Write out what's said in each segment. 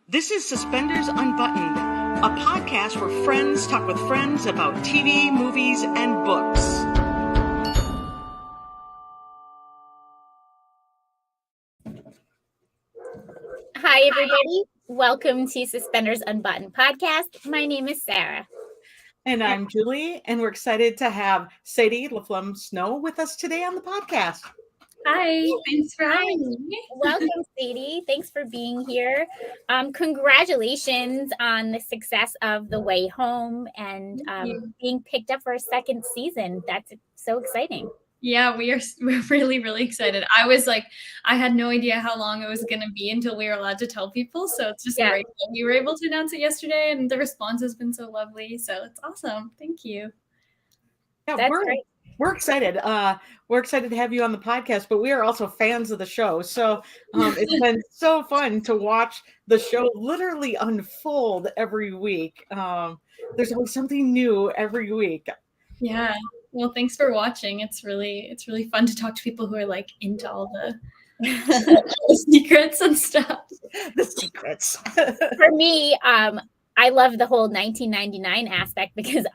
This is Suspenders Unbuttoned, a podcast where friends talk with friends about TV, movies, and books. Hi, everybody. Welcome to Suspenders Unbuttoned podcast. My name is Sarah. And I'm Julie, and we're excited to have Sadie Laflamme-Snow with us today on the podcast. Hi, thanks for having me. Welcome, Sadie. Thanks for being here. Congratulations on the success of The Way Home and being picked up for a second season. That's so exciting. Yeah, we're really excited. I had no idea how long it was going to be until we were allowed to tell people. So it's just great that we were able to announce it yesterday, and the response has been so lovely. So it's awesome. Thank you. Yeah, that's great. We're excited. We're excited to have you on the podcast, but we are also fans of the show. So it's been so fun to watch the show literally unfold every week. There's always something new every week. Yeah. Well, thanks for watching. It's really fun to talk to people who are like into all the secrets and stuff. The secrets. For me, I love the whole 1999 aspect because,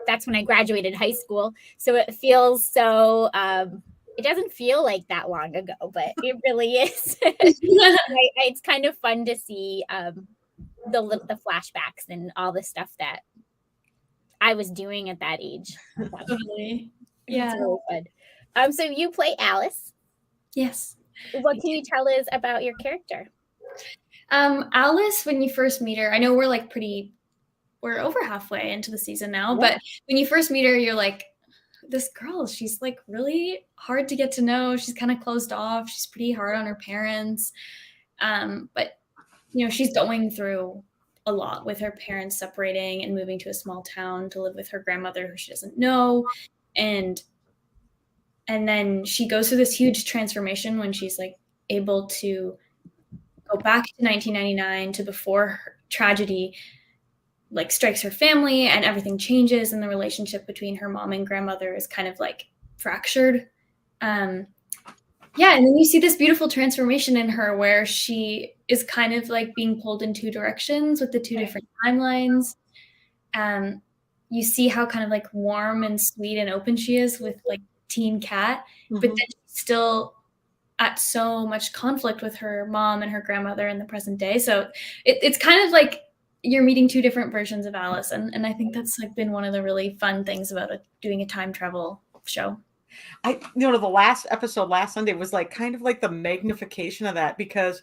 that's when I graduated high school. So it feels so, it doesn't feel like that long ago, but it really is. It's kind of fun to see the flashbacks and all the stuff that I was doing at that age. Totally. Yeah. It's really good. So you play Alice. Yes. What can you tell us about your character? Alice, when you first meet her, I know we're over halfway into the season now, but when you first meet her, you're like, this girl, she's like really hard to get to know. She's kind of closed off. She's pretty hard on her parents. But she's going through a lot with her parents separating and moving to a small town to live with her grandmother who she doesn't know. And then she goes through this huge transformation when she's like able to go back to 1999 to before her tragedy like strikes her family, and everything changes, and the relationship between her mom and grandmother is kind of like fractured. And then you see this beautiful transformation in her where she is kind of like being pulled in two directions with the two different timelines. You see how kind of like warm and sweet and open she is with like teen Kat, but then she's still at so much conflict with her mom and her grandmother in the present day. So it's kind of like you're meeting two different versions of Alice. And I think that's like been one of the really fun things about doing a time travel show. The last episode last Sunday was like kind of like the magnification of that, because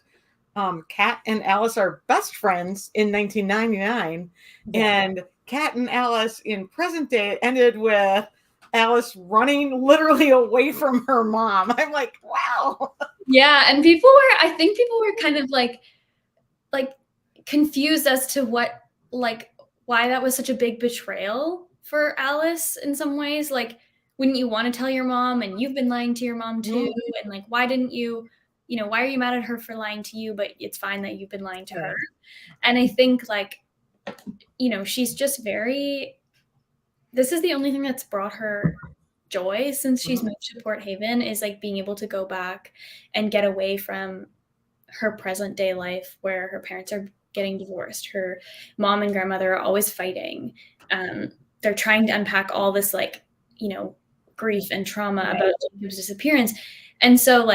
Kat and Alice are best friends in 1999, and Kat and Alice in present day ended with Alice running literally away from her mom. I'm like, wow. Yeah, and I think people were kind of like confused as to why that was such a big betrayal for Alice in some ways. Like, wouldn't you want to tell your mom? And you've been lying to your mom too. And like, why didn't you, why are you mad at her for lying to you, but it's fine that you've been lying to her? And I think she's just this is the only thing that's brought her joy since she's moved to Port Haven, is like being able to go back and get away from her present day life where her parents are getting divorced. Her mom and grandmother are always fighting. They're trying to unpack all this grief and trauma about Jacob's disappearance. And so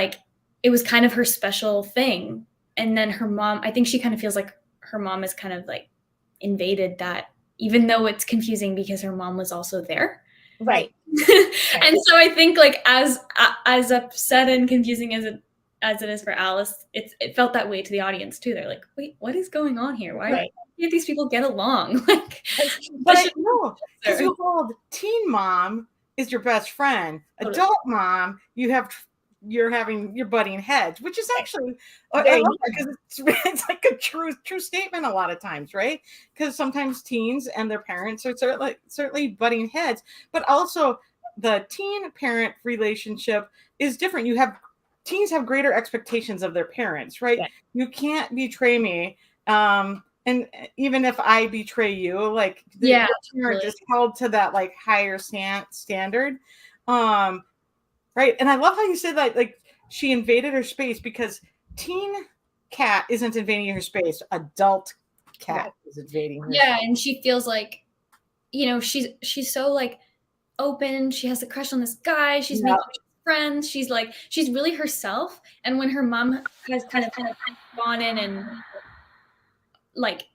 it was kind of her special thing. And then her mom, I think she kind of feels like her mom is kind of like invaded that, even though it's confusing because her mom was also there. Right. And so I think as upset and confusing as it is for Alice, it felt that way to the audience too. They're like, wait, what is going on here? Why can't these people get along? But no, because you called teen mom is your best friend. Adult mom, you're butting heads, which is actually I love that, because it's like a true statement a lot of times, right? Because sometimes teens and their parents are certainly butting heads, but also the teen parent relationship is different. Teens have greater expectations of their parents, right? Yeah. You can't betray me. And even if I betray you, the parent is held to that higher standard. Right. And I love how you said that, she invaded her space, because teen cat isn't invading her space. Adult cat is invading her Yeah, space. and she feels like, she's so like open. She has a crush on this guy. She's making friends. She's really herself. And when her mom has kind of gone in and like,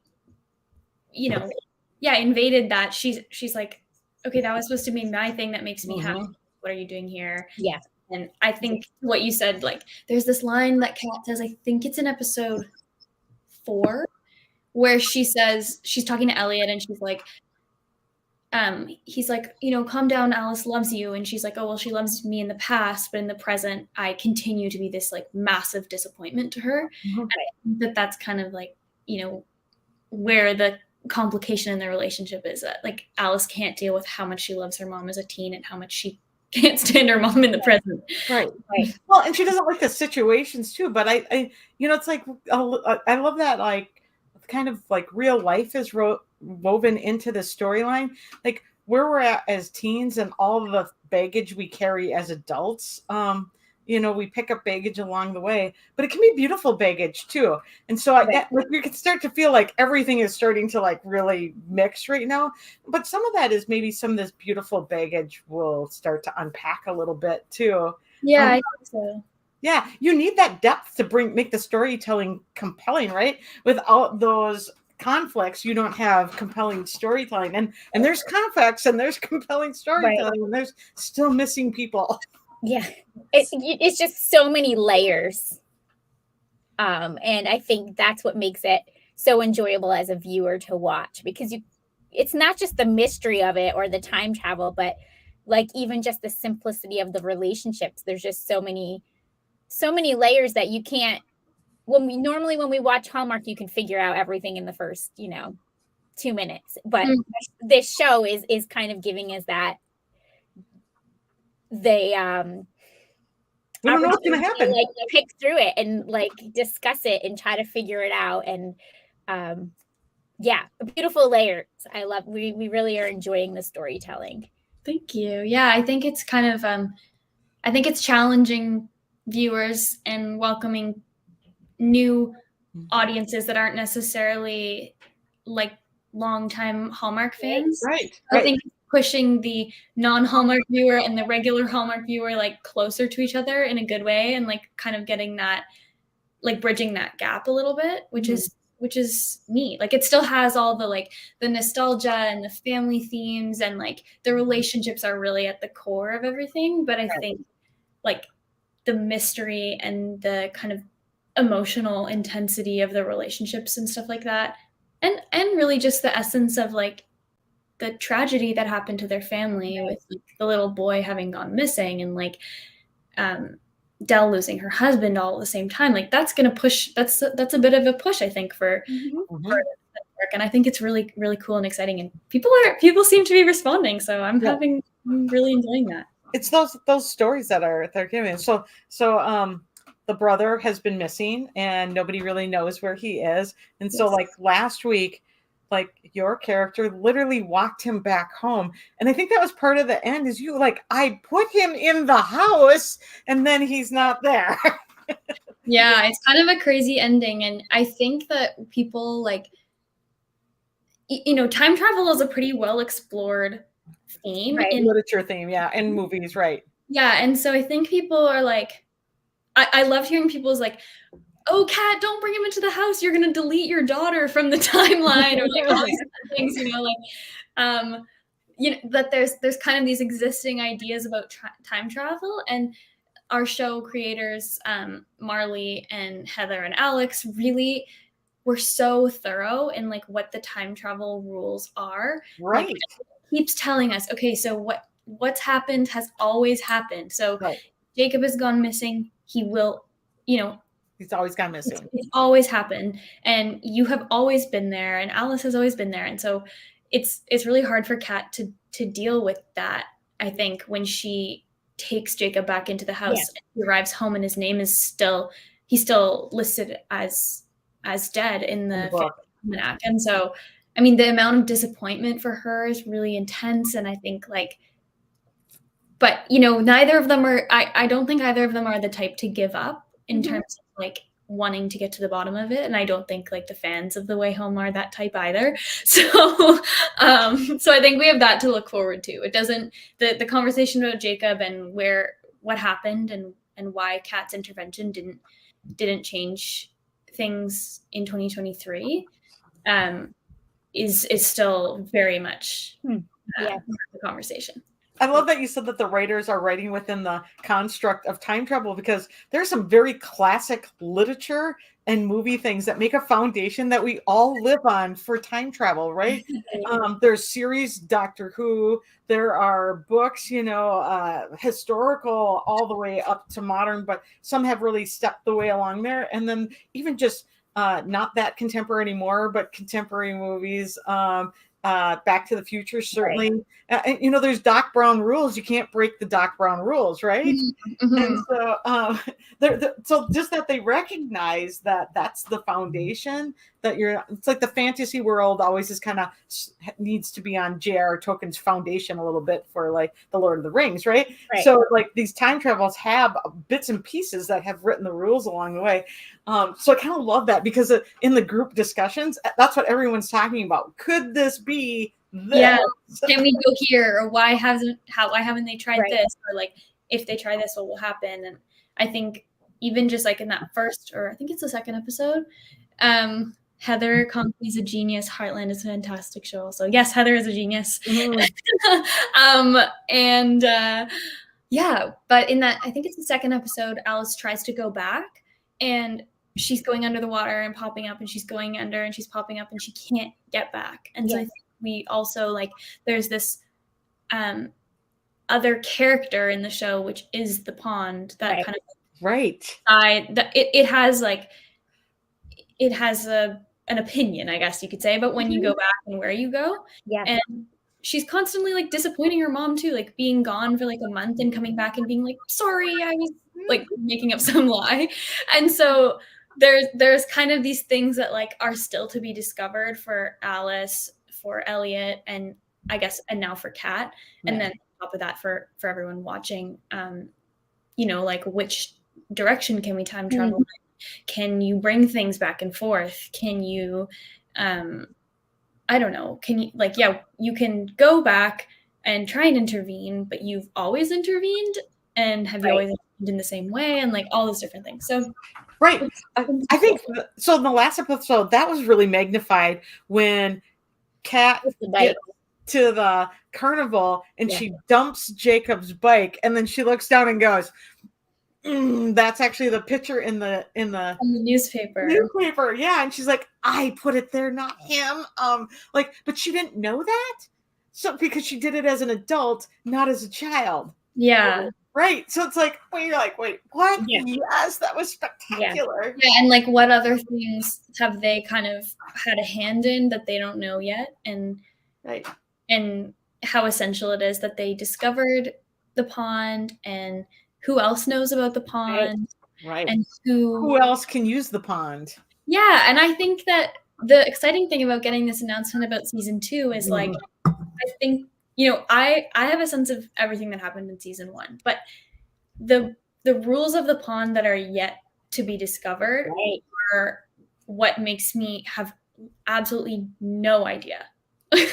invaded that, she's like, okay, that was supposed to be my thing that makes me happy. What are you doing here? Yeah. And I think what you said, like, there's this line that Kat says, I think it's in episode 4, where she says, she's talking to Elliot and she's like, he's like, calm down, Alice loves you. And she's like, oh, well, she loves me in the past, but in the present, I continue to be this like massive disappointment to her. And I think that's kind of like, where the complication in the relationship is, that like Alice can't deal with how much she loves her mom as a teen and how much she can't stand her mom in the present. Right. Well, and she doesn't like the situations too, but I it's like, I love that, like, kind of like real life is woven into the storyline, like where we're at as teens and all the baggage we carry as adults. We pick up baggage along the way, but it can be beautiful baggage too. And so you can start to feel like everything is starting to like really mix right now. But some of that is maybe some of this beautiful baggage will start to unpack a little bit too. Yeah, I think so. Yeah, you need that depth to make the storytelling compelling, right? Without those conflicts, you don't have compelling storytelling. And there's conflicts and there's compelling storytelling, and there's still missing people. Yeah, it's just so many layers. And I think that's what makes it so enjoyable as a viewer to watch, because it's not just the mystery of it or the time travel, but like even just the simplicity of the relationships. There's just so many layers that you can't, when we watch Hallmark, you can figure out everything in the first, 2 minutes. But this show is kind of giving us that. We don't know what's going to happen. Like pick through it and like discuss it and try to figure it out. And beautiful layers. We really are enjoying the storytelling. Thank you. Yeah, I think it's kind of I think it's challenging viewers and welcoming new audiences that aren't necessarily like longtime Hallmark fans. Right. I think pushing the non-Hallmark viewer and the regular Hallmark viewer like closer to each other in a good way, and like kind of getting that, like bridging that gap a little bit, which is neat. Like it still has all the like the nostalgia and the family themes, and like the relationships are really at the core of everything. But I think like the mystery and the kind of emotional intensity of the relationships and stuff like that, and really just the essence of like the tragedy that happened to their family with like, the little boy having gone missing, and like Dell losing her husband all at the same time. Like that's gonna push. That's a bit of a push, I think, for work. And I think it's really, really cool and exciting. And people seem to be responding. So I'm really enjoying that. It's those stories that they're giving. So the brother has been missing and nobody really knows where he is. And so like last week, like your character literally walked him back home. And I think that was part of the end, is you like, I put him in the house and then he's not there. Yeah, it's kind of a crazy ending. And I think that people like, time travel is a pretty well explored theme. In literature theme, and movies, right. Yeah, and so I think people are like, I love hearing people's like, oh, Kat, don't bring him into the house. You're going to delete your daughter from the timeline, or like all these things, that there's kind of these existing ideas about time travel. And our show creators, Marley and Heather and Alex, really were so thorough in like what the time travel rules are. Right. Like, keeps telling us, okay, so what's happened has always happened. So Jacob has gone missing. He will, he's always gone missing. It's always happened. And you have always been there, and Alice has always been there. And so it's really hard for Kat to deal with that, I think, when she takes Jacob back into the house. And he arrives home and his name is he's still listed as dead in the almanac. And so, I mean, the amount of disappointment for her is really intense. And I think like, but neither of them are, I don't think either of them are the type to give up in terms of like wanting to get to the bottom of it, and I don't think like the fans of The Way Home are that type either. So so I think we have that to look forward to. It doesn't the conversation about Jacob and what happened and why Kat's intervention didn't change things in 2023 is still very much the conversation. I love that you said that the writers are writing within the construct of time travel, because there's some very classic literature and movie things that make a foundation that we all live on for time travel, right? There's series, Doctor Who, there are books, historical all the way up to modern, but some have really stepped the way along there. And then even just not that contemporary anymore, but contemporary movies, Back to the Future, certainly. Right. There's Doc Brown rules. You can't break the Doc Brown rules, right? Mm-hmm. And so, so just that they recognize that that's the foundation that it's like the fantasy world always is kind of needs to be on J.R. Tolkien's foundation a little bit for like the Lord of the Rings, right? So like these time travels have bits and pieces that have written the rules along the way. So I kind of love that, because in the group discussions, that's what everyone's talking about. Could this be this? Yeah. Can we go here? Or why haven't they tried this? Or like, if they try this, what will happen? And I think even just like in that first, or I think it's the second episode, Heather Conkley's a genius. Heartland is a fantastic show. So yes, Heather is a genius. Mm-hmm. But in that, I think it's the second episode, Alice tries to go back and she's going under the water and popping up, and she's going under and she's popping up, and she can't get back. And so I think we also like, there's this other character in the show, which is the pond, that kind of it has an opinion, I guess you could say, but when you go back and where you go. And she's constantly like disappointing her mom too, like being gone for like a month and coming back and being like, sorry, I was like making up some lie. And so there's kind of these things that like are still to be discovered for Alice, for Elliot, and I guess, and now for Kat. And then on top of that for everyone watching, like which direction can we time travel? Can you bring things back and forth? Can you, I don't know, can you, like, you can go back and try and intervene, but you've always intervened, and have you always intervened in the same way, and like all those different things. So, I think, so in the last episode, that was really magnified when Kat gets to the carnival and she dumps Jacob's bike, and then she looks down and goes, that's actually the picture in the newspaper. And she's like, I put it there, not him. But she didn't know that, so because she did it as an adult, not as a child. Right. So it's like, well, you're like, wait, what? Yes, that was spectacular. And like, what other things have they kind of had a hand in that they don't know yet? And and how essential it is that they discovered the pond, and who else knows about the pond, and who else can use the pond. And I think that the exciting thing about getting this announcement about season 2 is like, I think, I have a sense of everything that happened in season 1, but the rules of the pond that are yet to be discovered are what makes me have absolutely no idea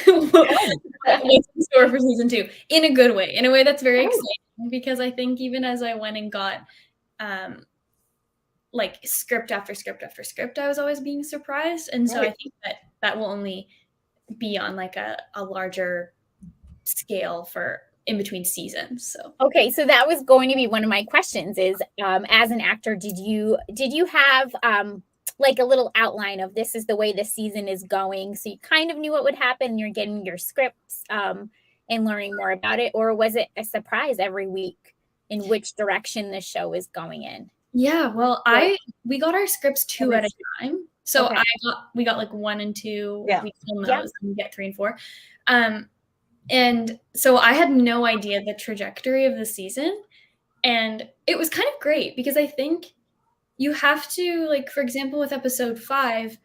what's in store for season 2, in a good way, in a way that's very exciting, because I think even as I went and got like script after script after script, I was always being surprised. And so I think that will only be on like a larger scale for in between seasons. So so that was going to be one of my questions is, as an actor, did you have like a little outline of this is the way the season is going, so you kind of knew what would happen, you're getting your scripts and learning more about it, or was it a surprise every week in which direction the show is going in? Well, we got our scripts 2 at a time, so we got like 1 and 2. We film those, and we get 3 and 4. And so I had no idea the trajectory of the season, and it was kind of great because I think you have to, like, for example, with episode 5,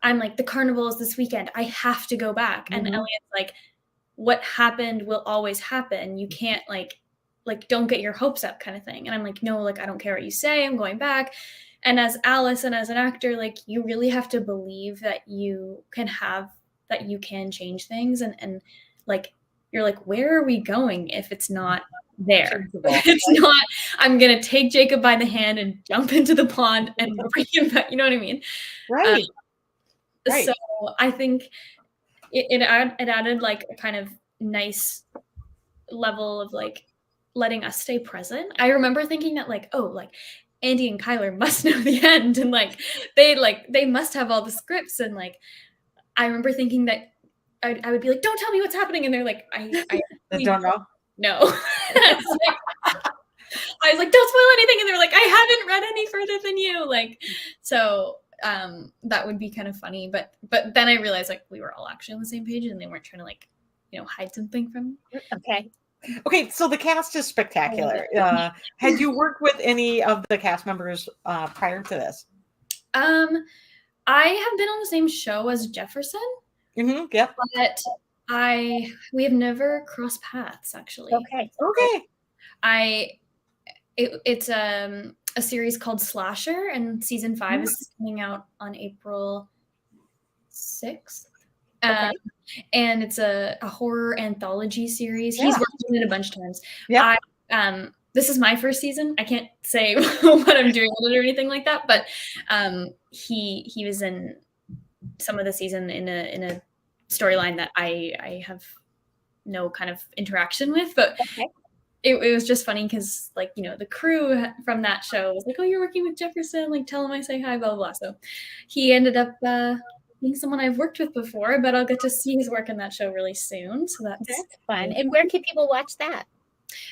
I'm like, the carnival is this weekend, I have to go back. And Elliot's like, what happened will always happen. You can't like don't get your hopes up, kind of thing. And I'm like, no, like, I don't care what you say, I'm going back. And as Alice and as an actor, like you really have to believe that you can change things, and like you're like, where are we going if it's not there? It's not, I'm gonna take Jacob by the hand and jump into the pond and bring him back. You know what I mean? Right. So I think it added like a kind of nice level of like letting us stay present. I remember thinking that like, oh, like Andy and Kyler must know the end, and like they must have all the scripts, and like I remember thinking that I would be like, don't tell me what's happening, and they're like, I don't know. No. I was like, don't spoil anything, and they're like, I haven't read any further than you. Like, so that would be kind of funny, but then I realized like we were all actually on the same page, and they weren't trying to like, you know, hide something from me. Okay, so the cast is spectacular. Had you worked with any of the cast members prior to this? I have been on the same show as Jefferson. Mm-hmm, yep. But we have never crossed paths, actually. Okay. It's a series called Slasher, and season 5 is coming out on April 6th. And it's a horror anthology series. He's worked on it a bunch of times. Yeah. This is my first season. I can't say what I'm doing with it or anything like that, but he was in some of the season in a storyline that I have no kind of interaction with, but it was just funny because, like, you know, the crew from that show was like, oh, you're working with Jefferson, like, tell him I say hi, blah, blah, blah. So he ended up being someone I've worked with before, but I'll get to see his work in that show really soon. So that's fun. And where can people watch that?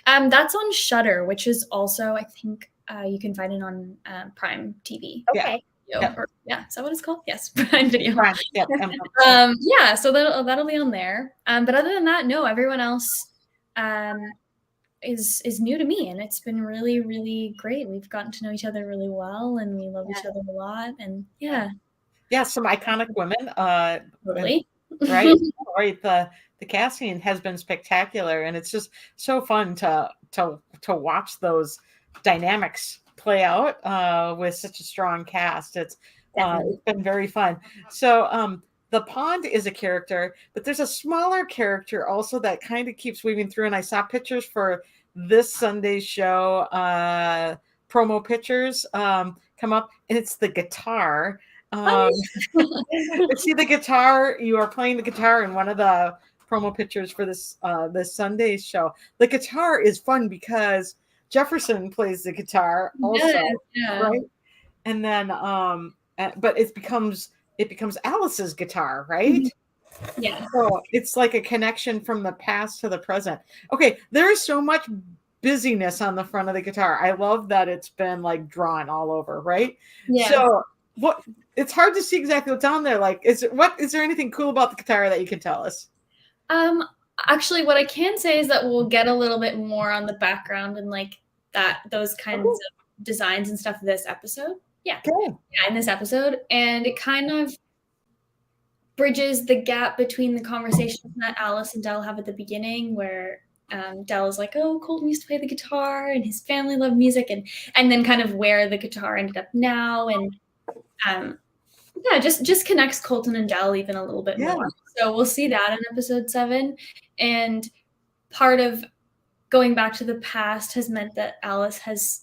That's on Shudder, which is also, I think you can find it on Prime TV. Okay. Is that what it's called? Yes, Prime Video. Prime, so that'll be on there. But other than that, no, everyone else is new to me, and it's been really, really great. We've gotten to know each other really well, and we love each other a lot, and some iconic women. Totally. Right. The casting has been spectacular, and it's just so fun to watch those dynamics play out with such a strong cast. It's been very fun. So the pond is a character, but there's a smaller character also that kind of keeps weaving through. And I saw pictures for this Sunday's show, promo pictures come up, and it's the guitar. See the guitar. You are playing the guitar in one of the promo pictures for this Sunday's show. The guitar is fun because Jefferson plays the guitar also, right? And then, but it becomes Alice's guitar, right? Yeah. So it's like a connection from the past to the present. Okay, there is so much busyness on the front of the guitar. I love that it's been like drawn all over, right? Yeah. So it's hard to see exactly what's on there. Like, is there anything cool about the guitar that you can tell us? Actually, what I can say is that we'll get a little bit more on the background and like those kinds of designs and stuff this episode. In this episode, and it kind of bridges the gap between the conversations that Alice and Del have at the beginning, where Del is like, oh, Colton used to play the guitar and his family loved music, and then kind of where the guitar ended up now, and just connects Colton and Del even a little bit more. So we'll see that in episode 7. And part of going back to the past has meant that Alice has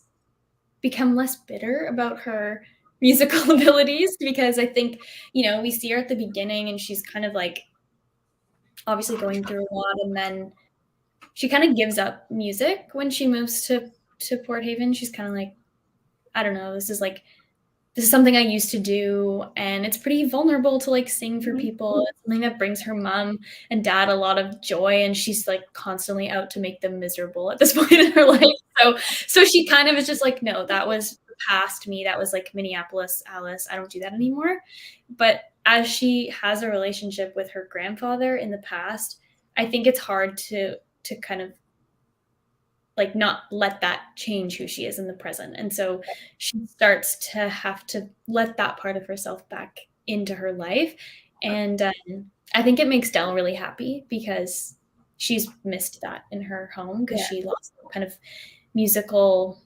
become less bitter about her musical abilities, because I think, you know, we see her at the beginning and she's kind of like obviously going through a lot, and then she kind of gives up music when she moves to Port Haven. She's kind of like, I don't know, this is something I used to do, and it's pretty vulnerable to like sing for people. It's something that brings her mom and dad a lot of joy, and she's like constantly out to make them miserable at this point in her life. So she kind of is just like, no, that was past me. That was like Minneapolis Alice. I don't do that anymore. But as she has a relationship with her grandfather in the past, I think it's hard to kind of like not let that change who she is in the present. And so she starts to have to let that part of herself back into her life. And I think it makes Del really happy, because she's missed that in her home, because she lost kind of musical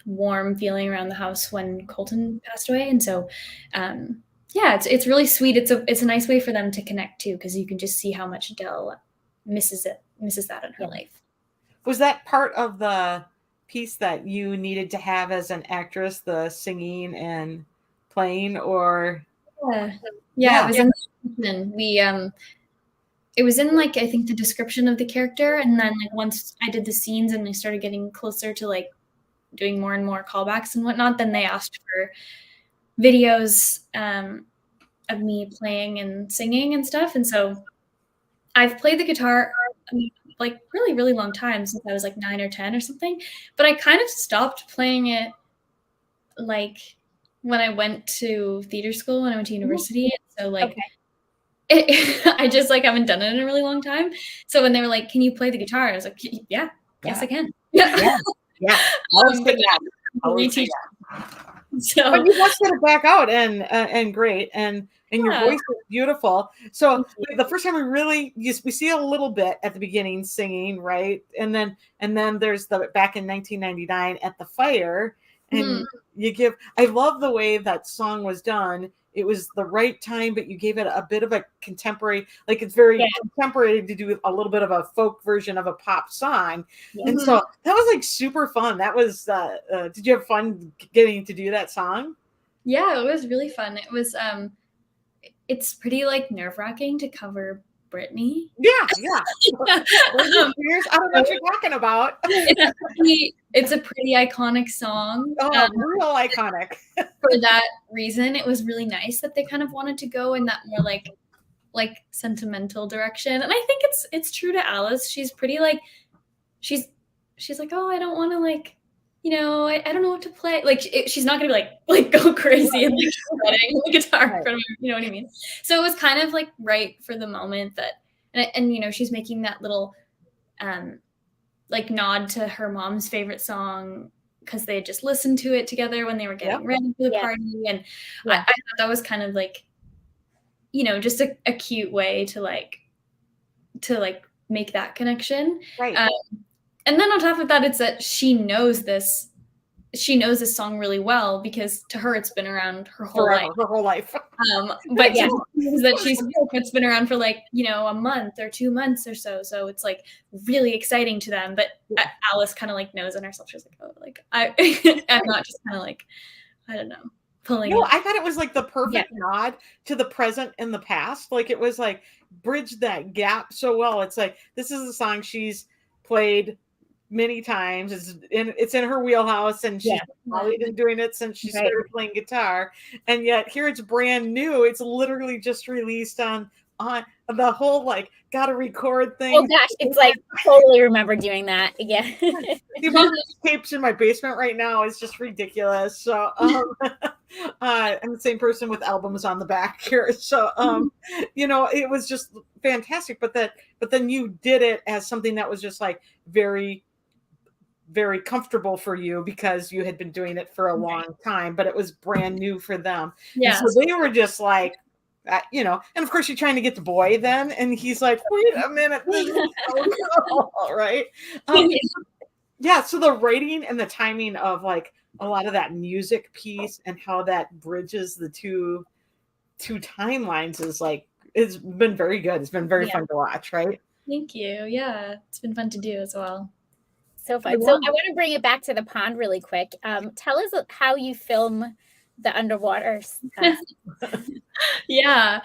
warm feeling around the house when Colton passed away. And so, yeah, it's really sweet. It's a nice way for them to connect too, because you can just see how much Adele misses that in her life. Was that part of the piece that you needed to have as an actress, the singing and playing, or? Yeah. It was it was in like, I think, the description of the character, and then like once I did the scenes and I started getting closer to like doing more and more callbacks and whatnot, then they asked for videos of me playing and singing and stuff. And so I've played the guitar like really, really long time, since I was like 9 or 10 or something, but I kind of stopped playing it like when I went to theater school, when I went to university. So like I just like haven't done it in a really long time. So when they were like, "Can you play the guitar?" I was like, "Yeah, yes I can." Yeah. So, but you busted it back out and great, and your voice is beautiful. So the first time we see a little bit at the beginning singing, right? And then there's the back in 1999 at the fire, and I love the way that song was done. It was the right time, but you gave it a bit of a contemporary, like it's very contemporary to do a little bit of a folk version of a pop song. And so that was like super fun. That was, did you have fun getting to do that song? Yeah, it was really fun. It was, it's pretty like nerve-wracking to cover Britney. Yeah. I don't know what you're talking about. It's a pretty iconic song. Real iconic. For that reason, it was really nice that they kind of wanted to go in that more like sentimental direction. And I think it's true to Alice. She's pretty like, she's like, oh, I don't want to like, you know, I don't know what to play. Like she's not gonna be like go crazy and like shredding the guitar in front of her, you know what I mean? So it was kind of like right for the moment that, and you know, she's making that little like nod to her mom's favorite song, because they had just listened to it together when they were getting ready for the party. And I thought that was kind of like, you know, just a cute way to like make that connection. Right. And then on top of that, it's that she knows this song really well, because to her it's been around her whole life. But it's been around for like, you know, a month or 2 months or so. So it's like really exciting to them. But Alice kind of like knows in herself. She's like, oh, like I'm not just kind of like, I don't know, pulling. No, I thought it was like the perfect nod to the present and the past. Like it was like bridged that gap so well. It's like, this is a song she's played many times. It's in her wheelhouse, and she's probably been doing it since she started playing guitar. And yet here it's brand new. It's literally just released on the whole like gotta record thing. Oh gosh, it's like totally remember doing that. Yeah. The amount of tapes in my basement right now is just ridiculous. So I'm the same person with albums on the back here. So you know, it was just fantastic. But then you did it as something that was just like very, very comfortable for you, because you had been doing it for a long time, but it was brand new for them. Yeah. And so they were just like, you know, and of course you're trying to get the boy then, and he's like, wait a minute, this is so cool, right? Yeah, so the writing and the timing of like a lot of that music piece and how that bridges the two timelines is like, it's been very good. It's been very fun to watch, right? Thank you. Yeah, it's been fun to do as well. So fun. So I want to bring it back to the pond really quick. Tell us how you film the underwater stuff. Yeah.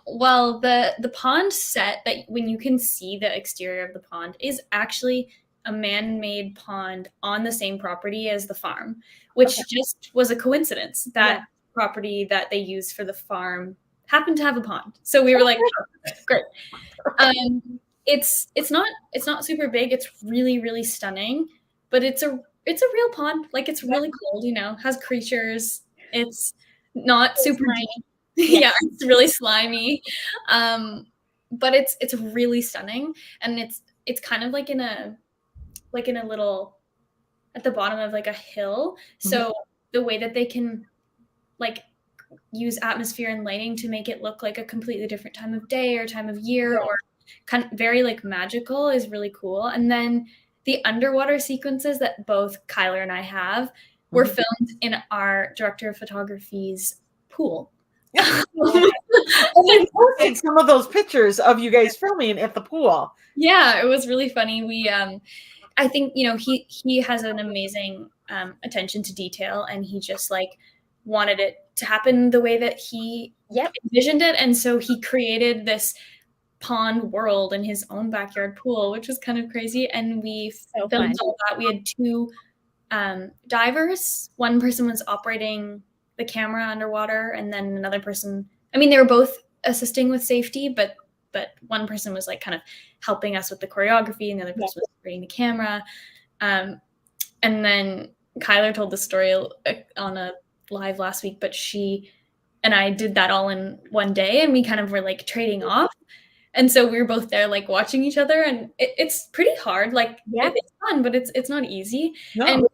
Well, the pond set, that when you can see the exterior of the pond, is actually a man-made pond on the same property as the farm, which just was a coincidence. That property that they used for the farm happened to have a pond. So we were like, oh, great. It's not super big. It's really, really stunning, but it's a real pond. Like it's really cold, you know, has creatures. It's not super deep. Yeah, it's really slimy. But it's really stunning, and it's kind of like in a little, at the bottom of like a hill. So the way that they can like use atmosphere and lighting to make it look like a completely different time of day or time of year or kind of very like magical is really cool. And then the underwater sequences that both Kyler and I have were filmed in our director of photography's pool. Yeah. I posted some of those pictures of you guys filming at the pool. Yeah, it was really funny. We, I think, you know, he has an amazing attention to detail, and he just like wanted it to happen the way that he envisioned it. And so he created this pond world in his own backyard pool, which was kind of crazy. And we filmed all that. We had two divers. One person was operating the camera underwater, and then another person, I mean, they were both assisting with safety, but one person was like kind of helping us with the choreography, and the other person was operating the camera. And then Kyler told the story on a live last week, but she and I did that all in one day, and we kind of were like trading off. And so we were both there like watching each other, and it's pretty hard. Like it's fun, but it's not easy. No. And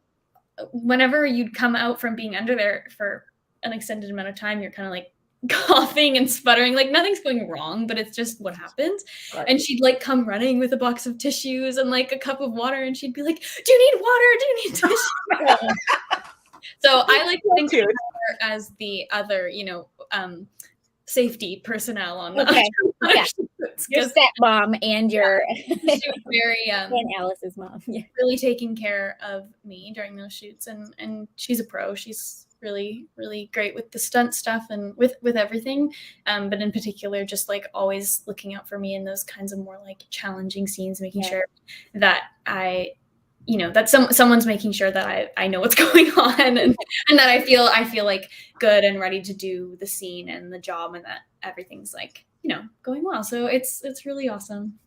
whenever you'd come out from being under there for an extended amount of time, you're kind of like coughing and sputtering, like nothing's going wrong, but it's just what happens. Right. And she'd like come running with a box of tissues and like a cup of water, and she'd be like, do you need water? Do you need tissue? So I like to think of her as the other, you know, safety personnel on the your stepmom and your she was very and Alice's mom. Yeah. Really taking care of me during those shoots, and she's a pro. She's really, really great with the stunt stuff and with everything. But in particular, just like always looking out for me in those kinds of more like challenging scenes, making sure that you know, that someone's making sure that I know what's going on, and that I feel like good and ready to do the scene and the job, and that everything's like, you know, going well. So it's really awesome.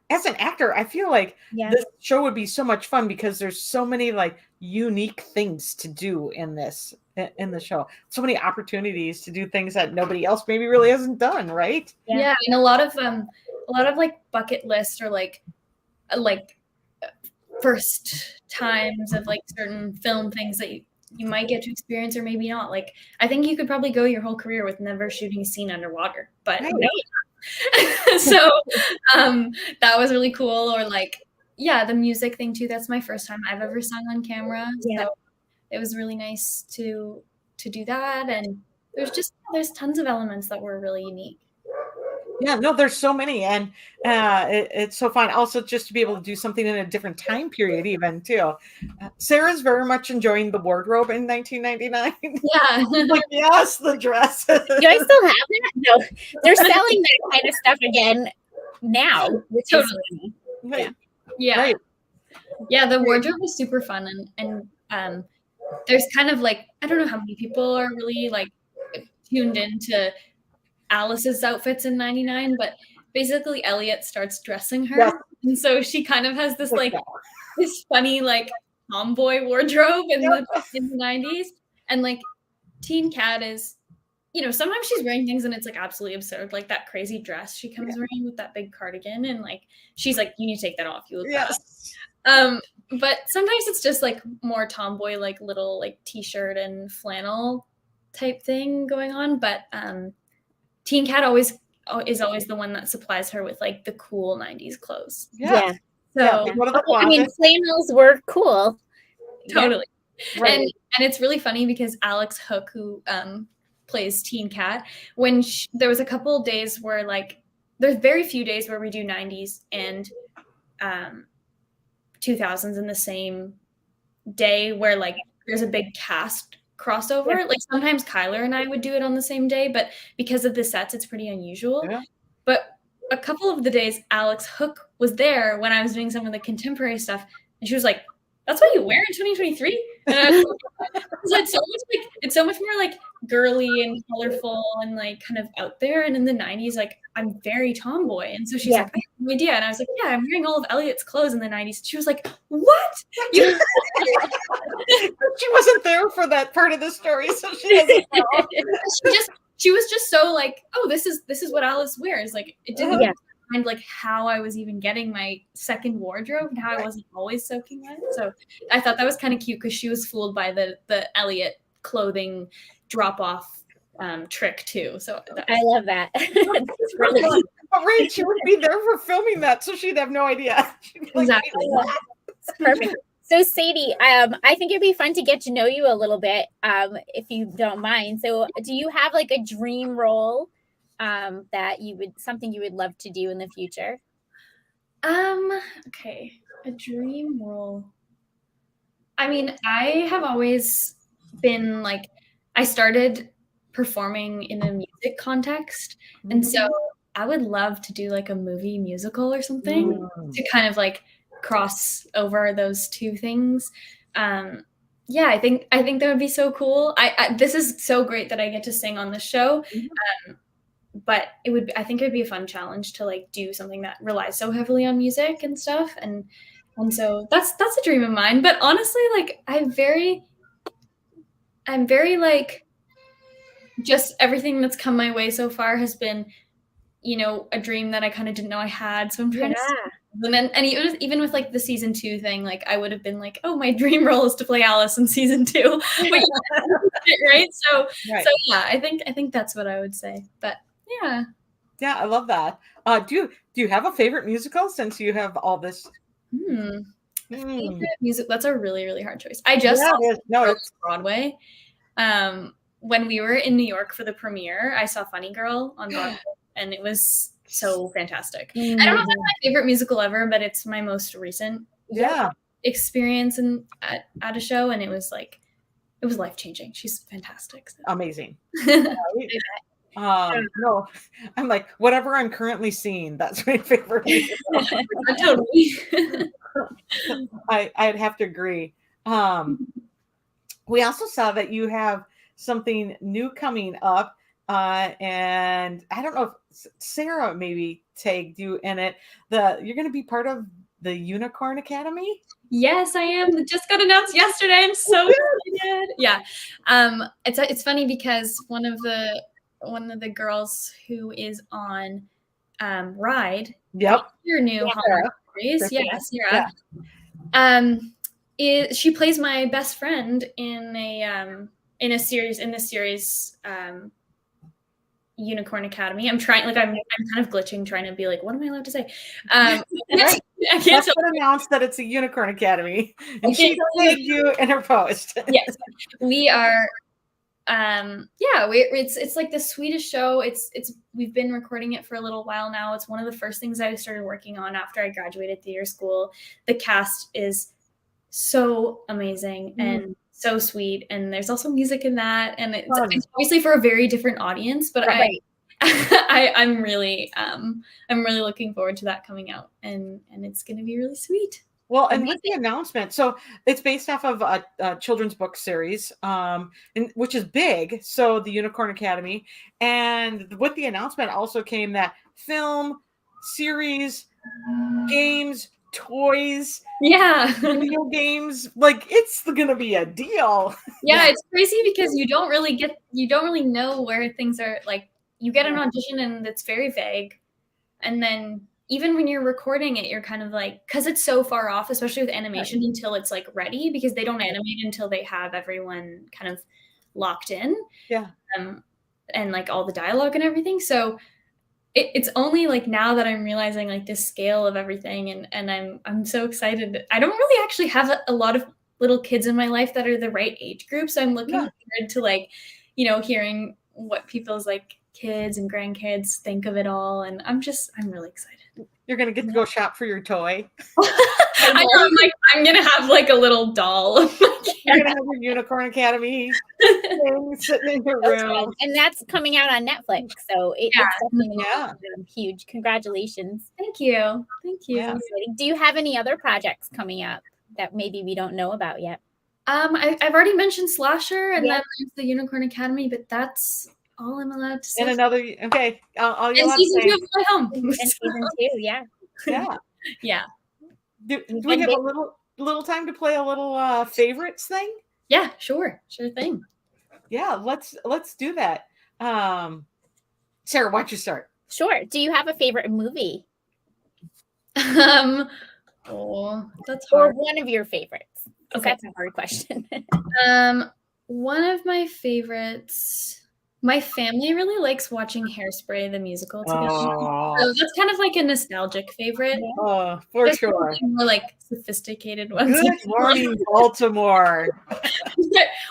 As an actor, I feel like this show would be so much fun because there's so many like unique things to do in the show. So many opportunities to do things that nobody else maybe really hasn't done, right? Yeah, and a lot of like bucket list or like first times of like certain film things that you might get to experience or maybe not. Like I think you could probably go your whole career with never shooting a scene underwater, but so that was really cool. Or like the music thing too. That's my first time I've ever sung on camera. So it was really nice to do that. And there's tons of elements that were really unique. Yeah, no, there's so many, and it's so fun. Also, just to be able to do something in a different time period, even too. Sarah's very much enjoying the wardrobe in 1999. Yeah, like yes, the dresses. Do I still have that? No, they're selling that kind of stuff again now. Totally. Yeah. The wardrobe was super fun, and there's kind of like, I don't know how many people are really like tuned into Alice's outfits in 99, but basically Elliot starts dressing her, and so she kind of has this like this funny like tomboy wardrobe in the 90s. And like Teen Cat is, you know, sometimes she's wearing things and it's like absolutely absurd, like that crazy dress she comes wearing with that big cardigan, and like she's like, you need to take that off, you look bad. But sometimes it's just like more tomboy, like little like t-shirt and flannel type thing going on. But Teen Cat is always the one that supplies her with like the cool 90s clothes. Yeah. So I mean, flannels were cool. Totally. Right. And it's really funny because Alex Hook, who plays Teen Cat, when there was a couple of days where like there's very few days where we do 90s and 2000s in the same day where like there's a big cast crossover. Like sometimes Kyler and I would do it on the same day, but because of the sets, it's pretty unusual. But a couple of the days Alex Hook was there when I was doing some of the contemporary stuff, and she was like, that's what you wear in 2023? And I was like, it's so much more like girly and colorful and like kind of out there. And in the 90s, like I'm very tomboy. And so she's like, I have no idea. And I was like, yeah, I'm wearing all of Elliot's clothes in the 90s. She was like, what? She wasn't there for that part of the story, so she doesn't know. She was just so like, oh, this is what Alice wears. Like it didn't mind like how I was even getting my second wardrobe and how I wasn't always soaking wet. So I thought that was kind of cute because she was fooled by the Elliot clothing drop off trick too. So I love that. It's really Right, she would be there for filming that, so she'd have no idea. Exactly. Perfect. So Sadie, I think it'd be fun to get to know you a little bit, if you don't mind. So do you have like a dream role that something you would love to do in the future? Okay. A dream role. I mean, I have always been like, I started performing in a music context. And so I would love to do like a movie musical or something to kind of like cross over those two things. Yeah, I think that would be so cool. This is so great that I get to sing on the show. But I think it would be a fun challenge to like do something that relies so heavily on music and stuff. And so that's a dream of mine. But honestly, like I'm very like, just everything that's come my way so far has been, a dream that I kind of didn't know I had. So I'm trying to, and even with like the season 2 thing, like I would have been like, oh, my dream role is to play Alice in season 2, but right. So yeah, I think that's what I would say. But yeah, I love that. Do you have a favorite musical since you have all this? Favorite music? That's a really, really hard choice. I just saw Broadway. When we were in New York for the premiere, I saw Funny Girl on Broadway, and it was so fantastic. I don't know if that's my favorite musical ever, but it's my most recent experience at a show, and it was life-changing. She's fantastic. So. Amazing. No, I'm like, whatever I'm currently seeing, that's my favorite musical. Totally. I'd have to agree. We also saw that you have something new coming up, and I don't know if Sarah maybe tagged you in it. You're going to be part of the Unicorn Academy. Yes, I am. It just got announced yesterday. I'm so excited. Yeah, it's funny because one of the girls who is on Ride. Yep. Your new Hallmark series. Yes, Sarah. She plays my best friend in a series Unicorn Academy. I'm trying, like I'm kind of glitching, trying to be like, what am I allowed to say? I can't announce that it's a Unicorn Academy, and she tagged you in her post. Yes, we are. It's like the Swedish show. We've been recording it for a little while now. It's one of the first things I started working on after I graduated theater school. The cast is so amazing and so sweet, and there's also music in that, and it's obviously for a very different audience, but I'm really looking forward to that coming out, and it's going to be really sweet. Well, and with the announcement, so it's based off of a children's book series, which is big. So the Unicorn Academy, and with the announcement also came that film, series, games, toys, video games. Like, it's gonna be a deal. Yeah, it's crazy because you don't really know where things are. Like, you get an audition and it's very vague, and then even when you're recording it, you're kind of like, because it's so far off, especially with animation, until it's like ready, because they don't animate until they have everyone kind of locked in. And like all the dialogue and everything. So it's only like now that I'm realizing like the scale of everything, and I'm so excited. I don't really actually have a lot of little kids in my life that are the right age group, so I'm looking forward to like, hearing what people's like kids and grandkids think of it all, and I'm really excited. You're gonna get to go shop for your toy. I know, I'm gonna have like a little doll. You're gonna have your Unicorn Academy thing sitting in your room, and that's coming out on Netflix. So it's definitely huge. Congratulations! Thank you. Yeah. Do you have any other projects coming up that maybe we don't know about yet? I've already mentioned Slasher, and then there's the Unicorn Academy, but that's all I'm allowed to say. And another, all you're allowed to say. Of My Home. And season 2, yeah. Do we have a little time to play a little favorites thing? Yeah, sure thing. Yeah, let's do that. Sarah, why don't you start? Sure. Do you have a favorite movie? That's hard. Or one of your favorites? Okay, that's a hard question. One of my favorites. My family really likes watching Hairspray the musical together. Oh, So that's kind of like a nostalgic favorite. for There's sure. more like sophisticated ones. Good morning, Baltimore.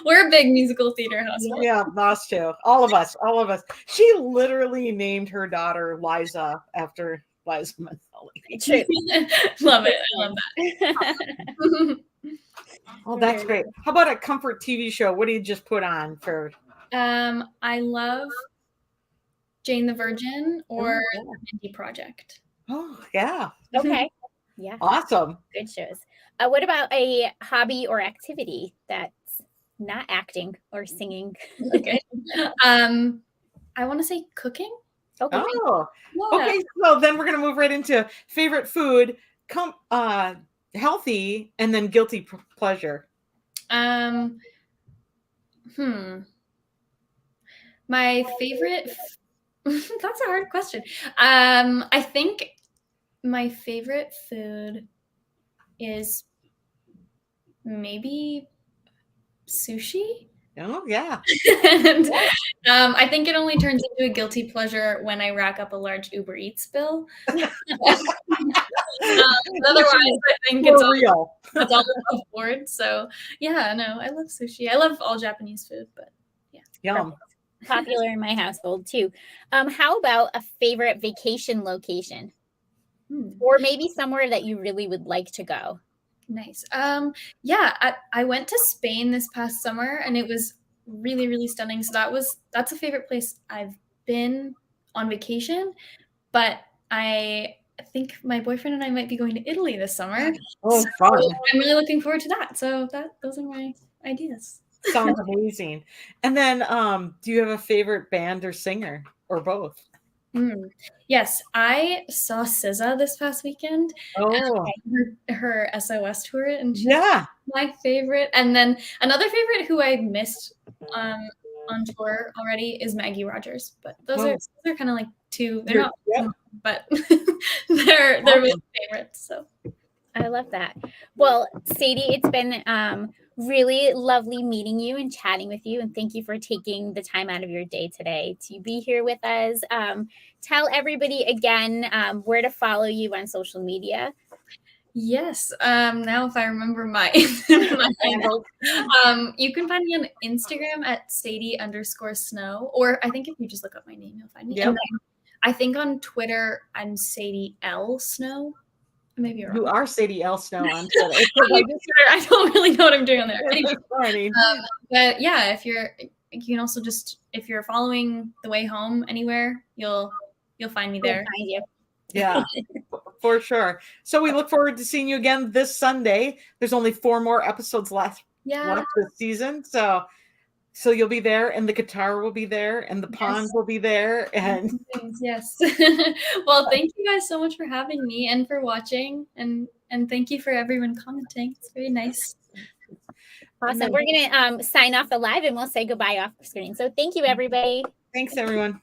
We're a big musical theater household. Yeah, us too. All of us. She literally named her daughter Liza after Liza Minnelli. True. Love it. I love that. Oh, that's great. How about a comfort TV show? What do you just put on for? I love Jane the Virgin or yeah. The Mindy Project. Oh, yeah. Okay. Yeah. Awesome. Good shows. What about a hobby or activity that's not acting or singing? Okay. I want to say cooking. Okay. Oh, Yeah. okay. So then we're gonna move right into favorite food, healthy, and then guilty pleasure. My favorite. That's a hard question. I think my favorite food is maybe sushi. Oh, yeah. And I think it only turns into a guilty pleasure when I rack up a large Uber Eats bill. Otherwise, I think it's real. It's all above board. So yeah, no, I love sushi. I love all Japanese food, but yeah. Yum. Popular in my household too. How about a favorite vacation location? Or maybe somewhere that you really would like to go? Nice. Yeah, I went to Spain this past summer and it was really, really stunning. So that's a favorite place I've been on vacation, but I think my boyfriend and I might be going to Italy this summer. Oh, fun. I'm really looking forward to that. So those are my ideas. Sounds amazing. And then do you have a favorite band or singer or both? Yes, I saw SZA this past weekend. Oh, her SOS tour, and she's my favorite. And then another favorite who I missed on tour already is Maggie Rogers. But those are kind of like two. They're not, but they're really favorites. So I love that. Well, Sadie, it's been really lovely meeting you and chatting with you. And thank you for taking the time out of your day today to be here with us. Tell everybody again where to follow you on social media. Yes. Now, if I remember my handle, you can find me on Instagram at Sadie_Snow, or I think if you just look up my name, you'll find me. Yep. I think on Twitter, I'm Sadie L. Snow. Maybe you're wrong. You are Sadie L. Snow on Twitter. I don't really know what I'm doing on there. Anyway, but yeah, you can also just, if you're following The Way Home anywhere, you'll find me there. Find you. Yeah, for sure. So we look forward to seeing you again this Sunday. There's only 4 more episodes left this season. So you'll be there, and the guitar will be there, and the pond will be there. And yes. Well, thank you guys so much for having me and for watching, and thank you for everyone commenting. It's very nice. Awesome. We're going to sign off the live, and we'll say goodbye off screen. So thank you, everybody. Thanks, everyone.